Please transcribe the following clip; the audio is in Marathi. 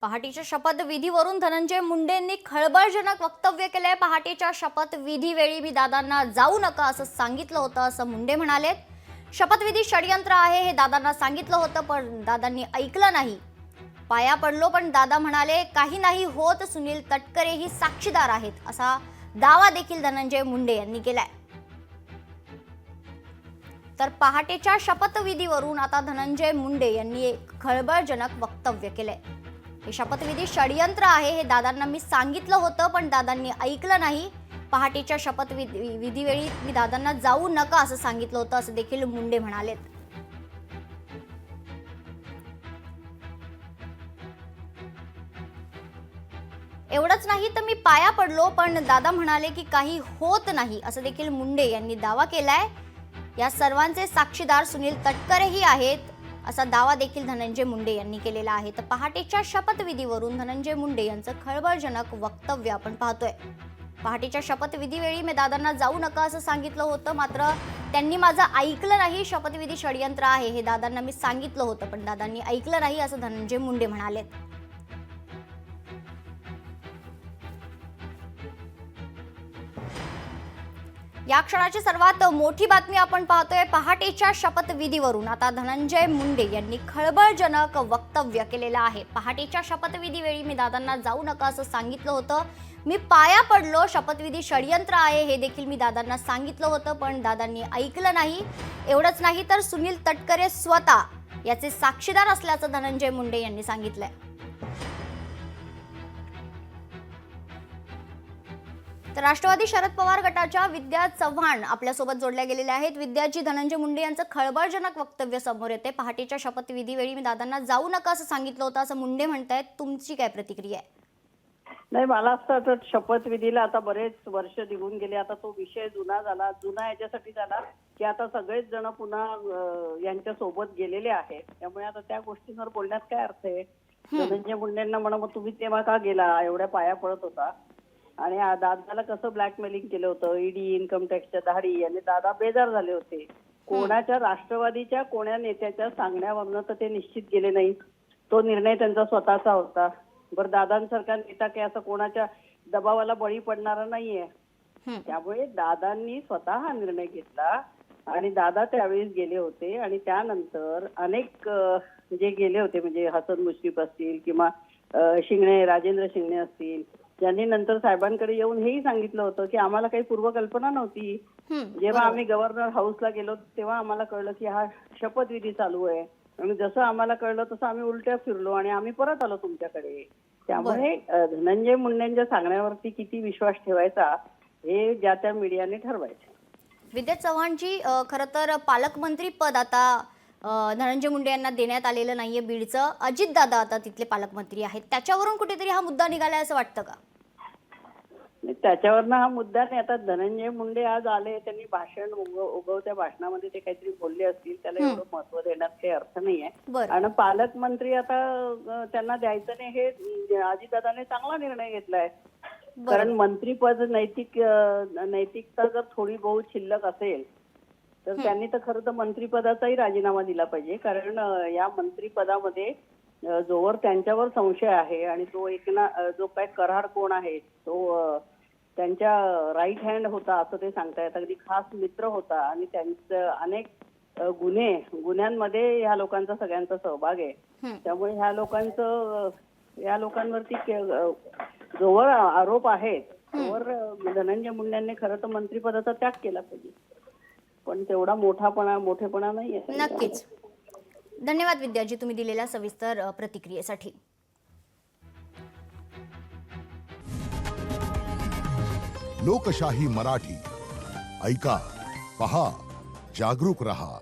पहाटेच्या शपथविधीवरून धनंजय मुंडेंनी खळबळजनक वक्तव्य केले। पहाटेच्या शपथविधीवेळी मी दादांना जाऊ नका असं सांगितलं होतं असं मुंडे म्हणाले। शपथविधी षडयंत्र आहे हे दादांना सांगितलं होतं पण दादांनी ऐकलं नाही। पाया पडलो पण दादा म्हणाले काही नाही होत, सुनील तटकरे ही साक्षीदार आहेत असा दावा देखील धनंजय मुंडे यांनी केलाय। तर पहाटेच्या शपथविधीवरून आता धनंजय मुंडे यांनी एक खळबळजनक वक्तव्य केले। हे शपथविधी षडयंत्र आहे हे दादांना मी सांगितलं होतं पण दादांनी ऐकलं नाही। पहाटेच्या शपथविधीवेळी मी दादांना जाऊ नका असं सांगितलं होतं असं देखील मुंडे म्हणालेत। एवढंच नाही तर मी पाया पडलो पण दादा म्हणाले की काही होत नाही असं देखील मुंडे यांनी दावा केलाय। या सर्वांचे साक्षीदार सुनील तटकरेही आहेत असा दावा देखील धनंजय मुंडे यांनी केलेला आहे। तर पहाटेच्या शपथविधीवरून धनंजय मुंडे यांचं खळबळजनक वक्तव्य आपण पाहतोय। पहाटेच्या शपथविधीवेळी मी दादांना जाऊ नका असं सांगितलं होतं मात्र त्यांनी माझं ऐकलं नाही। शपथविधी षडयंत्र आहे हे दादांना मी सांगितलं होतं पण दादांनी ऐकलं नाही असं धनंजय मुंडे म्हणाले। या क्षणाची सर्वात मोठी बातमी आपण पाहतोय। पहाटेच्या शपथविधीवरून आता धनंजय मुंडे यांनी खळबळजनक वक्तव्य केलेलं आहे। पहाटेच्या शपथविधीवेळी मी दादांना जाऊ नका असं सांगितलं होतं, मी पाया पडलो, शपथविधी षडयंत्र आहे हे देखील मी दादांना सांगितलं होतं पण दादांनी ऐकलं नाही। एवढंच नाही तर सुनील तटकरे स्वतः याचे साक्षीदार असल्याचं धनंजय मुंडे यांनी सांगितलंय। तर राष्ट्रवादी शरद पवार गटाच्या विद्या चव्हाण आपल्या सोबत जोडल्या गेलेल्या आहेत। विद्याजी, धनंजय मुंडे यांचं खळबळजनक वक्तव्य समोर येते। पहाटेच्या शपथविधीवेळी मी दादांना जाऊ नका असं सांगितलं होतं असं मुंडे म्हणतायत, तुमची काय प्रतिक्रिया आहे? नाही, मला असं वाटतं शपथविधीला आता बरेच वर्ष निघून गेले, आता तो विषय जुना झाला। जुना याच्यासाठी झाला की आता सगळेच जण पुन्हा यांच्या सोबत गेलेले आहेत, त्यामुळे आता त्या गोष्टींवर बोलण्यात काय अर्थ आहे? धनंजय मुंडेंना म्हणा मग तुम्ही तेव्हा का गेला, एवढ्या पाया पडत होता आणि दादाला कसं ब्लॅकमेलिंग केलं होतं, ईडी, इन्कम टॅक्सच्या धाडी, आणि दादा बेजार झाले होते। कोणाच्या राष्ट्रवादीच्या कोण्या नेत्याच्या सांगण्यावरनं तर ते निश्चित गेले नाही, तो निर्णय त्यांचा स्वतःचा होता। बरं, दादांसारखा नेता काय असं कोणाच्या दबावाला बळी पडणारा नाहीये, त्यामुळे दादांनी स्वतः हा निर्णय घेतला आणि दादा त्यावेळेस गेले होते आणि त्यानंतर अनेक जे गेले होते म्हणजे हसन मुश्रीफ असतील किंवा शिंगणे, राजेंद्र शिंगणे असतील, ज्यांनी नंतर साहेबांकडे येऊन हेही सांगितलं होतं की आम्हाला काही पूर्वकल्पना नव्हती। जेव्हा आम्ही गव्हर्नर हाऊसला गेलो तेव्हा आम्हाला कळलं की हा शपथविधी चालू आहे आणि जसं आम्हाला कळलं तसं आम्ही उलट्या फिरलो आणि आम्ही परत आलो तुमच्याकडे। त्यामुळे धनंजय मुंडेंच्या सांगण्यावरती किती विश्वास ठेवायचा हे ज्या त्या मीडियाने ठरवायचं। विद्या चव्हाणजी, खरं तर पालकमंत्री पद आता धनंजय मुंडे यांना देण्यात आलेलं नाहीये बीडचं। अजित दादा आता तिथले पालकमंत्री आहेत, त्याच्यावरून कुठेतरी हा मुद्दा निघालाय असं वाटतं का? त्याच्यावरनं हा मुद्दा नाही। आता धनंजय मुंडे आज आले, त्यांनी भाषण उगवत्या भाषणामध्ये ते काहीतरी बोलले असतील, त्याला एवढं महत्व देण्यात काही अर्थ नाहीये। आणि पालकमंत्री आता त्यांना द्यायचं नाही हे अजितदादाने चांगला निर्णय घेतलाय, कारण मंत्रीपद नैतिकता जर थोडी बहुत शिल्लक असेल तर त्यांनी तर खरं तर मंत्रिपदाचाही राजीनामा दिला पाहिजे, कारण या मंत्रिपदामध्ये जोवर त्यांच्यावर संशय आहे आणि तो जो काय करार कोण आहे तो त्यांच्या राईट हँड होता असं ते सांगतायत, अगदी खास मित्र होता आणि त्यांचं अनेक गुन्ह्यांमध्ये ह्या लोकांचा सगळ्यांचा सहभाग आहे। त्यामुळे ह्या लोकांवरती जोवर आरोप आहेत तोवर धनंजय मुंडेंनी खरं तर मंत्रिपदाचा त्याग केला पाहिजे, पण तेवढा मोठेपणा नाहीये। नक्कीच, धन्यवाद विद्याजी तुम्ही दिलेल्या सविस्तर प्रतिक्रियेसाठी। लोकशाही मराठी ऐका, पहा, जागरूक रहा।